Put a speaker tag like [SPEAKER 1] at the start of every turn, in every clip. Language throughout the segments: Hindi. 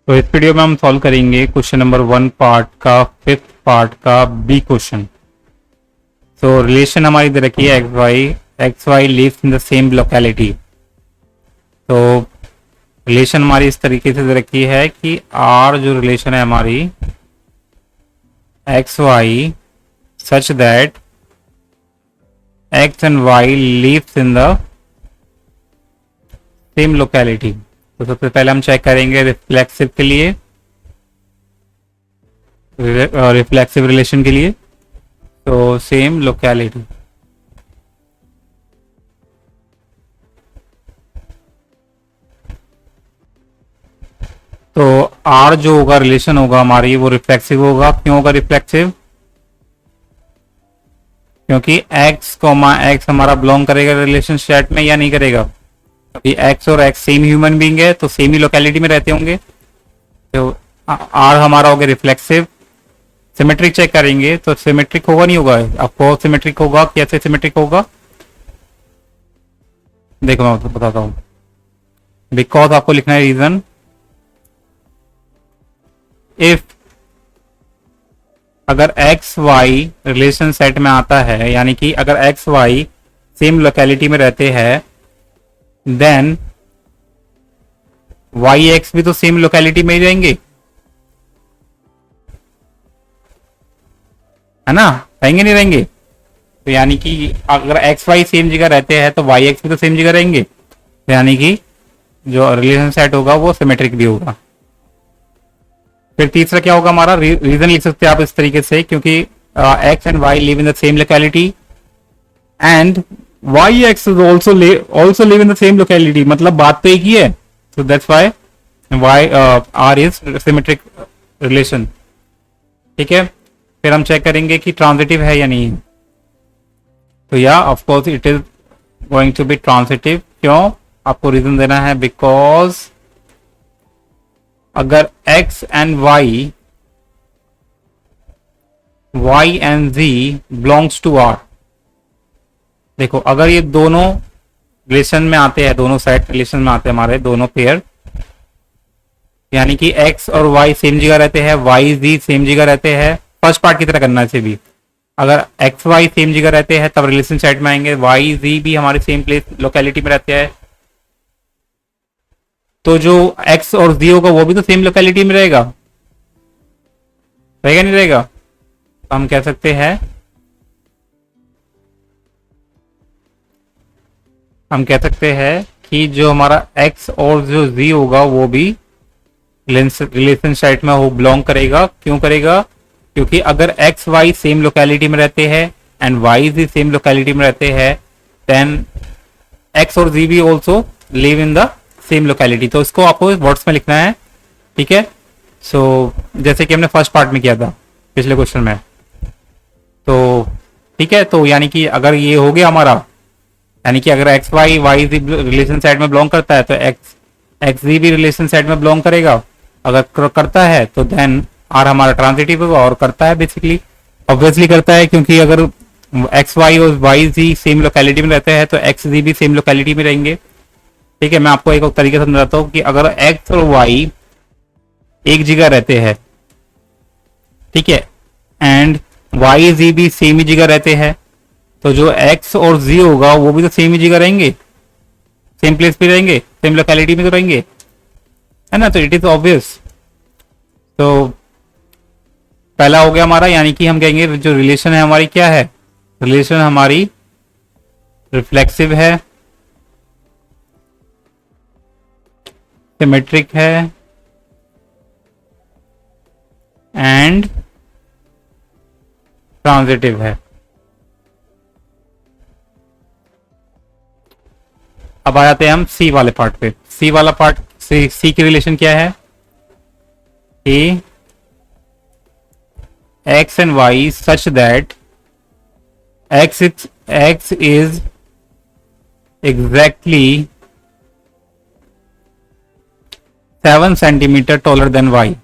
[SPEAKER 1] तो इस वीडियो में हम सॉल्व करेंगे क्वेश्चन नंबर 1 पार्ट का 5th पार्ट का बी क्वेश्चन। तो रिलेशन हमारी दे रखी है X Y lives in the same locality. तो रिलेशन हमारी इस तरीके से दे रखी है कि आर जो रिलेशन है हमारी X Y such that X and Y lives in the same locality. तो सबसे पहले हम चेक करेंगे रिफ्लेक्सिव के लिए, रिफ्लेक्सिव रिलेशन के लिए। तो सेम लोकेलिटी, तो आर जो होगा रिलेशन होगा हमारी वो रिफ्लेक्सिव होगा। क्यों होगा रिफ्लेक्सिव? क्योंकि एक्स कॉमा एक्स हमारा बिलोंग करेगा रिलेशन सेट में या नहीं करेगा? क्योंकि एक्स और एक्स सेम ह्यूमन बीइंग है तो सेम ही लोकेलिटी में रहते होंगे। तो आर हमारा हो गया रिफ्लेक्सिव। सिमेट्रिक चेक करेंगे तो सिमेट्रिक होगा नहीं होगा? आपको सिमेट्रिक होगा, कैसे सिमेट्रिक होगा देखो मैं आपको बताता हूँ। बिकॉज आपको लिखना है रीजन। इफ अगर एक्स वाई रिलेशन सेट में आता है, यानी कि अगर एक्स वाई सेम लोकेलिटी में रहते हैं, देन वाई एक्स भी तो सेम लोकेलिटी में ही रहेंगे, है ना? रहेंगे नहीं रहेंगे? तो यानी कि अगर एक्स वाई सेम जगह रहते हैं तो वाई एक्स भी तो सेम जगह रहेंगे। तो यानी कि जो रिलेशन सेट होगा वो सिमेट्रिक भी होगा। फिर तीसरा क्या होगा हमारा? रीजन लिख सकते हैं आप इस तरीके से, क्योंकि X and Y live in the same locality and Y X also live in the same locality. मतलब बात तो एक ही है। So that's why Y R is symmetric relation. ठीक है, फिर हम चेक करेंगे कि ट्रांजिटिव है या नहीं। तो या of course it is going to be transitive. क्यों? आपको रीजन देना है। बिकॉज अगर x and y and z belongs to r, देखो अगर ये दोनों रिलेशन में आते हैं, दोनों सेट रिलेशन में आते हैं हमारे दोनों पेयर, यानी कि x और y सेम जगह रहते हैं, y z सेम जगह रहते हैं। फर्स्ट पार्ट की तरह करना है इसे भी। अगर एक्स वाई सेम जगह रहते हैं तब रिलेशन सेट में आएंगे, वाई जी भी हमारे सेम प्लेस लोकेलिटी में रहते हैं, तो जो एक्स और जी होगा वो भी तो सेम लोकेलिटी में रहेगा, रहेगा नहीं रहेगा? तो हम कह सकते हैं, कि जो हमारा एक्स और जो जी होगा वो भी रिलेशन सेट में वो बिलोंग करेगा। क्यों करेगा? क्योंकि अगर एक्स वाई सेम लोकेलिटी में रहते हैं and Y Z same locality में रहते हैं, देन एक्स और जी भी also live in the same locality. तो इसको आपको वर्ड्स में लिखना है। ठीक है, सो जैसे कि हमने फर्स्ट पार्ट में किया था पिछले क्वेश्चन में। तो ठीक है, तो यानी कि अगर ये हो गया हमारा, यानी कि अगर एक्स वाई वाई जी रिलेशन सेट में बिलोंग करता है तो एक्स जी भी रिलेशन सेट में बिलोंग करेगा। अगर करता है तो देन आर हमारा ट्रांजिटिव होगा, और करता है बेसिकली, ऑब्वियसली करता है, क्योंकि अगर एक्स वाई और वाई जी सेम लोकेलिटी में रहते हैं तो एक्स जी भी सेम लोकेलिटी में रहेंगे। ठीक है, मैं आपको एक तरीके से समझाता हूँ कि अगर एक्स और वाई एक जगह रहते हैं, ठीक है, एंड वाई जी भी सेम ही जगह रहते हैं, तो जो एक्स और जी होगा वो भी तो सेम ही जगह रहेंगे, सेम प्लेस पे रहेंगे, सेम लोकेलिटी में तो रहेंगे, है ना? तो इट इज ऑब्वियस। तो पहला हो गया हमारा, यानी कि हम कहेंगे जो रिलेशन है हमारी क्या है? रिलेशन हमारी रिफ्लेक्सिव है, सिमेट्रिक है एंड ट्रांजिटिव है। अब आ जाते हैं हम सी वाले पार्ट पे। सी वाला पार्ट, सी की रिलेशन क्या है? कि X and Y such that X is exactly 7 centimetre taller than Y,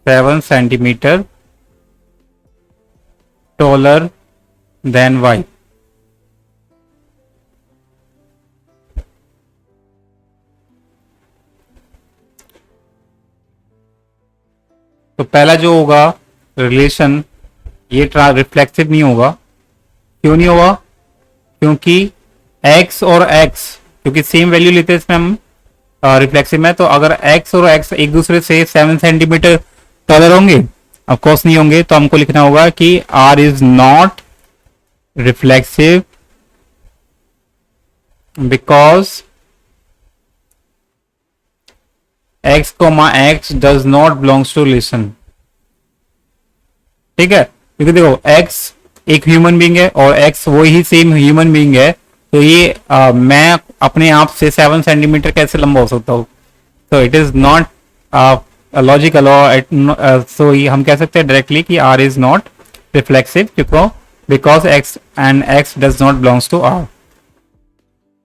[SPEAKER 1] 7 centimetre taller than Y. तो पहला जो होगा रिलेशन ये रिफ्लेक्सिव नहीं होगा। क्यों नहीं होगा? क्योंकि x और x, क्योंकि सेम वैल्यू लेते हैं इसमें हम रिफ्लेक्सिव में, तो अगर x और x एक दूसरे से 7 सेंटीमीटर टॉलर होंगे, ऑफ कोर्स नहीं होंगे, तो हमको लिखना होगा कि r is not reflexive because x, x does not belongs to relation. ठीक है, क्योंकि देखो x एक ह्यूमन बीइंग है और x वो ही सेम ह्यूमन बीइंग है, तो ये मैं अपने आप से 7 सेंटीमीटर कैसे लंबा हो सकता हूँ? तो it is not logical, so हम कह सकते हैं डायरेक्टली कि r is not reflexive because x and x does not belongs to r।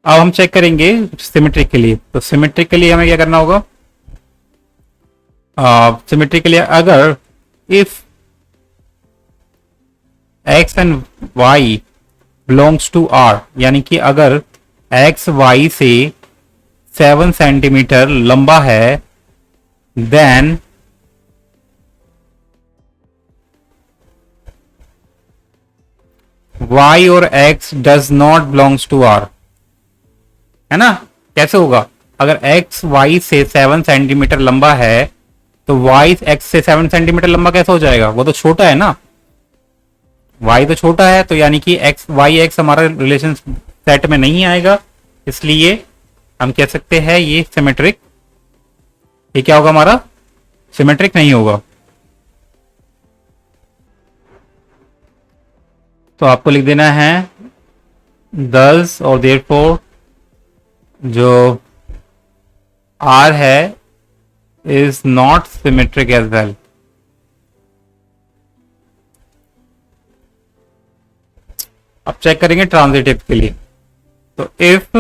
[SPEAKER 1] अब हम चेक करेंगे सिमेट्रिक के लिए। तो सिमेट्रिक के लिए हमें क्या करना होगा? सिमेट्रिक के लिए अगर if x and y belongs to r, यानी कि अगर x y से 7 सेंटीमीटर लंबा है, देन y और x does not belongs to r, है ना? कैसे होगा? अगर x y से 7 सेंटीमीटर लंबा है तो y x से 7 सेंटीमीटर लंबा कैसे हो जाएगा? वो तो छोटा है ना, y तो छोटा है, तो यानी कि x y x हमारा रिलेशन सेट में नहीं आएगा, इसलिए हम कह सकते हैं ये सिमेट्रिक, ये क्या होगा हमारा? सिमेट्रिक नहीं होगा। तो आपको लिख देना है thus और therefore जो r है is not symmetric as well। अब चेक करेंगे ट्रांजिटिव के लिए। तो if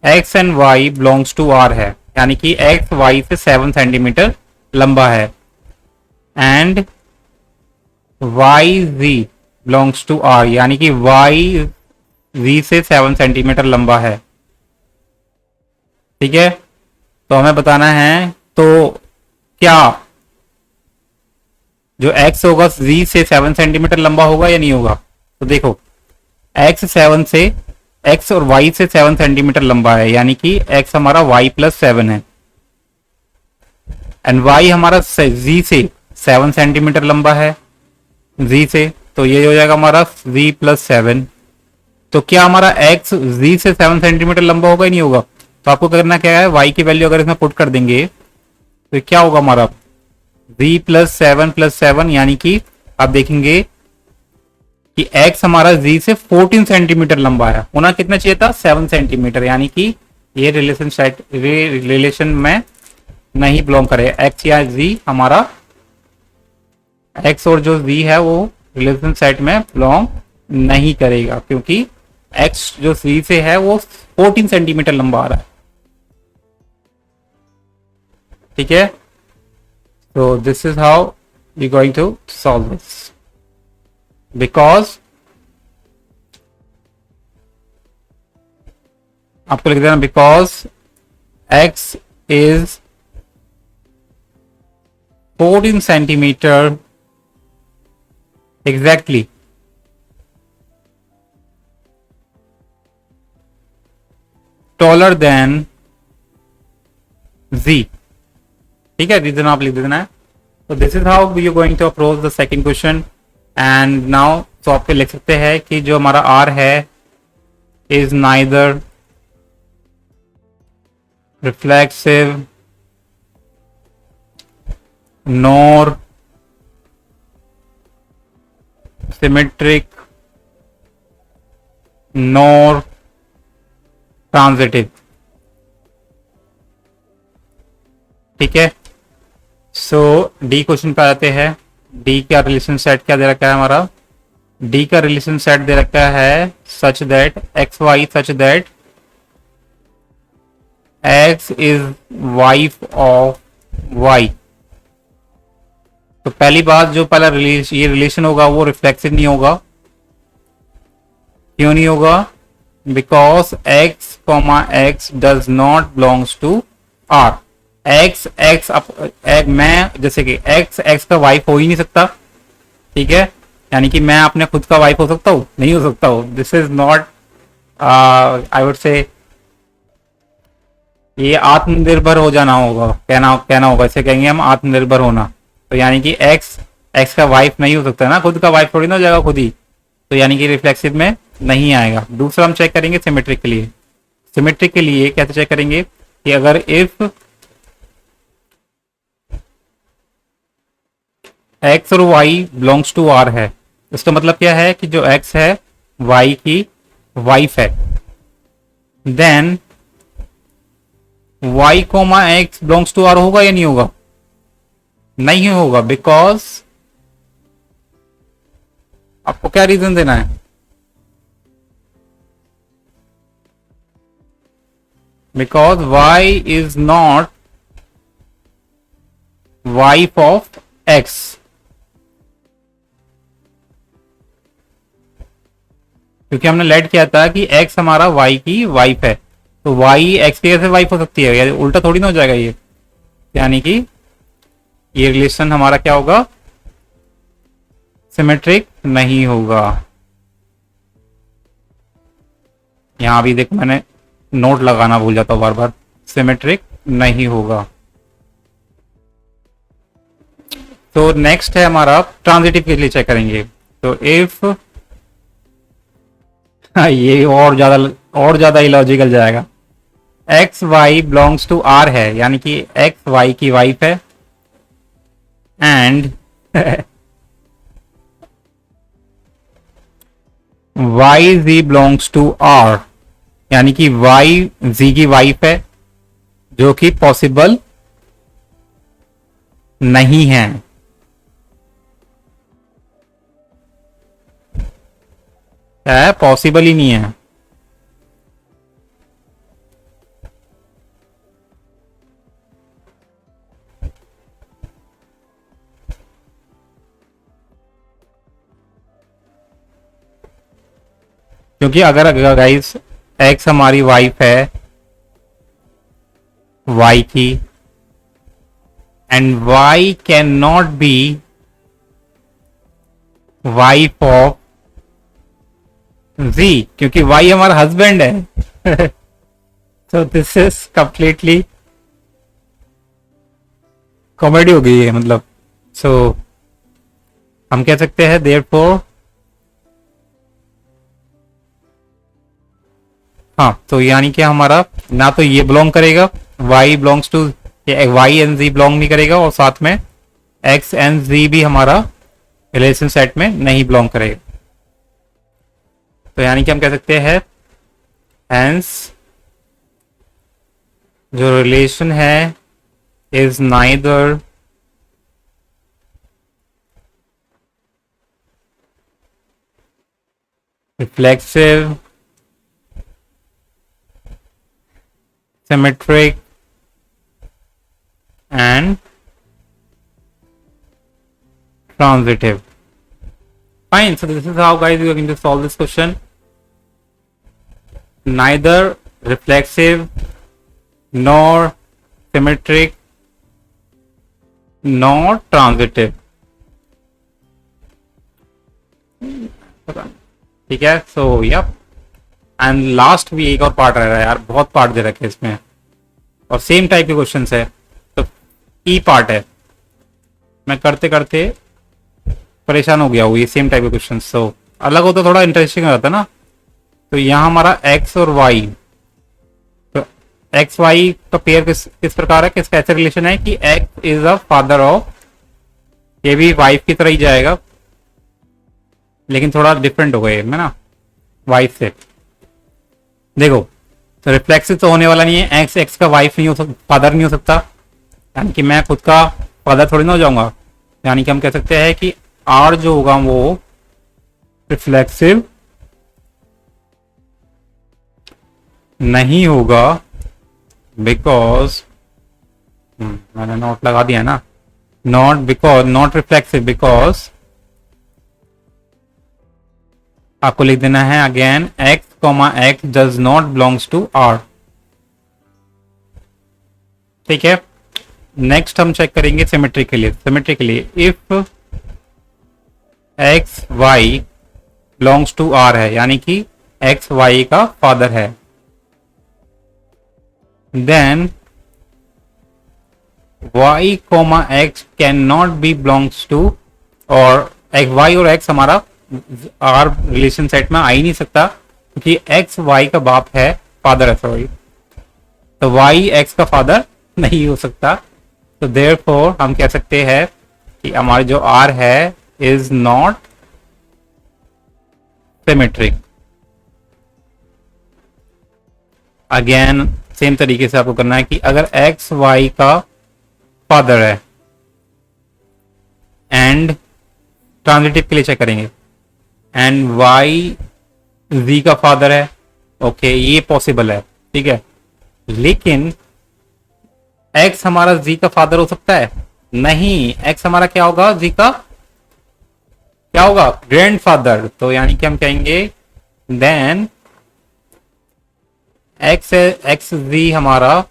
[SPEAKER 1] x and y belongs to r है, यानी कि x y से 7 सेंटीमीटर लंबा है, and y z belongs to r, यानी कि y z से 7 सेंटीमीटर लंबा है। ठीक है, तो हमें बताना है तो क्या जो x होगा z से 7 सेंटीमीटर लंबा होगा या नहीं होगा? तो देखो x 7 से x और y से 7 सेंटीमीटर लंबा है, यानी कि x हमारा y प्लस 7 है, एंड y हमारा z से 7 सेंटीमीटर लंबा है z से, तो ये हो जाएगा हमारा z प्लस 7। तो क्या हमारा x z से 7 सेंटीमीटर लंबा होगा या नहीं होगा? तो आपको करना क्या है, y की वैल्यू अगर इसमें पुट कर देंगे तो क्या होगा हमारा z प्लस 7 यानी कि आप देखेंगे कि x हमारा z से 14 सेंटीमीटर लंबा है, होना कितना चाहिए था? 7 सेंटीमीटर, यानी कि ये रिलेशन में नहीं बिलोंग करे। x या z हमारा x और जो z है वो रिलेशन सेट में बिलोंग नहीं करेगा, क्योंकि x जो z से है वो 14 सेंटीमीटर लंबा आ रहा है। ठीक है, तो this is how we going to solve this, because आपको लिख देना because x is 14 centimetre exactly taller than z। ठीक है, रीजन आप लिख देना है। तो this is how we are going to approach the second question. And now तो आप लिख सकते हैं कि जो हमारा r है is neither reflexive nor symmetric nor transitive. ठीक है, सो डी क्वेश्चन पे आते हैं। डी का रिलेशन सेट क्या दे रखा है हमारा? डी का रिलेशन सेट दे रखा है such that X Y such that X is wife of Y. तो पहली बात, जो पहला ये रिलेशन होगा वो रिफ्लेक्सिव नहीं होगा। क्यों नहीं होगा? Because x, x does not belongs to r, X X मैं जैसे कि एक्स एक्स का वाइफ हो ही नहीं सकता, ठीक है, यानी कि मैं अपने खुद का वाइफ हो सकता हूँ, नहीं हो सकता हूँ, this is not, I would say ये आत्मनिर्भर हो जाना होगा, कहना कहना होगा, इसे कहेंगे हम आत्मनिर्भर होना। तो यानी कि एक्स एक्स का वाइफ नहीं हो सकता ना, खुद का वाइफ थोड़ी ना हो जाएगा खुद ही, तो यानी कि रिफ्लेक्सिव में नहीं आएगा। दूसरा हम चेक करेंगे सिमेट्रिक के लिए। सिमेट्रिक के लिए कैसे चेक करेंगे कि अगर इफ एक्स और वाई बिलोंग्स टू आर है, इसका मतलब क्या है कि जो एक्स है वाई की वाइफ है, then Y comma X belongs to R होगा या नहीं होगा? नहीं होगा, बिकॉज आपको क्या रीजन देना है? Because Y is not wife of X. क्योंकि हमने लेट किया था कि एक्स हमारा वाई की वाइफ है, तो वाई एक्स की कैसे वाइफ हो सकती है? या उल्टा थोड़ी ना हो जाएगा ये, यानी कि ये रिलेशन हमारा क्या होगा? सिमेट्रिक नहीं होगा। यहां भी देखो मैंने नोट लगाना भूल जाता हूं बार बार, सिमेट्रिक नहीं होगा। तो नेक्स्ट है हमारा ट्रांजिटिव के लिए चेक करेंगे। तो इफ ये और ज्यादा इलॉजिकल जाएगा। X Y belongs to R है, यानी कि एक्स वाई की वाइफ है, and Y Z belongs to R, यानी कि वाई जी की वाइफ है, जो कि पॉसिबल नहीं है। पॉसिबल ही नहीं है। क्योंकि अगर गाइस एक्स हमारी वाइफ है वाई की, and Y can not be wife of G, क्योंकि वाई हमारा हस्बैंड है। तो दिस इज कंप्लीटली कॉमेडी हो गई है, मतलब। सो हम कह सकते हैं देयरफॉर, हाँ, तो यानी कि हमारा ना तो ये बिलोंग करेगा, y belongs to y and z belong नहीं करेगा, और साथ में x एंड z भी हमारा रिलेशन सेट में नहीं बिलोंग करेगा। तो यानी कि हम कह सकते हैं हेंस जो रिलेशन है is neither reflexive, symmetric and transitive. Fine, so this is how guys you are going to solve this question. Neither reflexive nor symmetric nor transitive. ठीक है, सो यप, एंड लास्ट भी एक और पार्ट रह रहा है यार, बहुत पार्ट दे रखे इसमें और सेम टाइप के क्वेश्चंस है। तो ई पार्ट है, मैं करते करते परेशान हो गया हूँ, ये सेम टाइप के क्वेश्चंस, सो अलग हो तो थोड़ा इंटरेस्टिंग रहता ना। तो यहाँ हमारा एक्स और वाई, तो एक्स वाई का पेयर किस प्रकार है, किसका ऐसा रिलेशन है कि x is a father of, ये भी वाइफ की तरह ही जाएगा, लेकिन थोड़ा डिफरेंट हो गए है ना वाइफ से। देखो, तो रिफ्लेक्सिव तो होने वाला नहीं है, एक्स एक्स का वाइफ नहीं हो सकता, फादर नहीं हो सकता, यानी कि मैं खुद का फादर थोड़ी ना हो जाऊंगा। यानी कि हम कह सकते हैं कि आर जो होगा वो रिफ्लेक्सिव नहीं होगा, बिकॉज मैंने नॉट लगा दिया ना, नॉट रिफ्लेक्सिव बिकॉज आपको लिख देना है again x, x does not belongs to r। ठीक है, नेक्स्ट हम चेक करेंगे सिमेट्री के लिए। सिमेट्री के लिए if X Y belongs to R है, यानी कि एक्स वाई का फादर है, then y comma X can not be belongs to, और एक्स वाई और एक्स हमारा आर रिलेशन सेट में आ ही नहीं सकता, क्योंकि एक्स वाई का बाप है, फादर है सॉरी, तो वाई एक्स का फादर नहीं हो सकता। तो देयरफॉर हम कह सकते हैं कि हमारा जो आर है is not symmetric. Again same तरीके से आपको करना है कि अगर एक्स वाई का फादर है एंड ट्रांजिटिव के लिए चेक करेंगे, एंड वाई जी का फादर है, ओके ये पॉसिबल है, ठीक है, लेकिन एक्स हमारा जी का फादर हो सकता है नहीं, एक्स हमारा क्या होगा, जी का क्या होगा, ग्रैंडफादर। तो यानी कि हम कहेंगे देन एक्स जी हमारा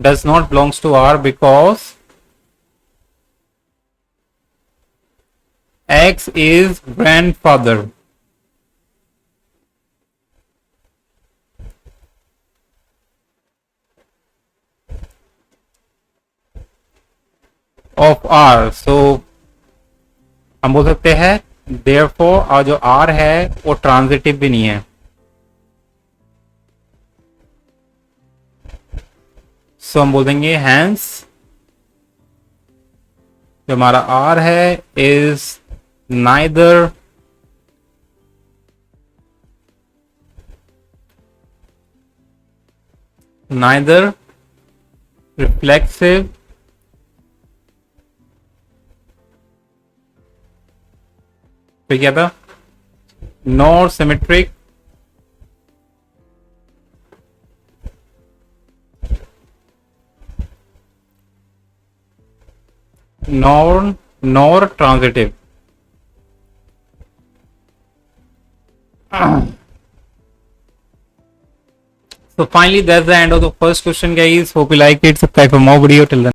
[SPEAKER 1] does not belongs to R because X is grandfather of R। so हम बोल सकते हैं therefore और जो R है वो ट्रांजिटिव भी नहीं है। सो हम बोल देंगे हैंस जो हमारा आर है इज नाइदर रिफ्लेक्सिव फिर क्या था, nor symmetric nor transitive। So finally that's the end of the first question guys, hope you like it, subscribe for more video, till then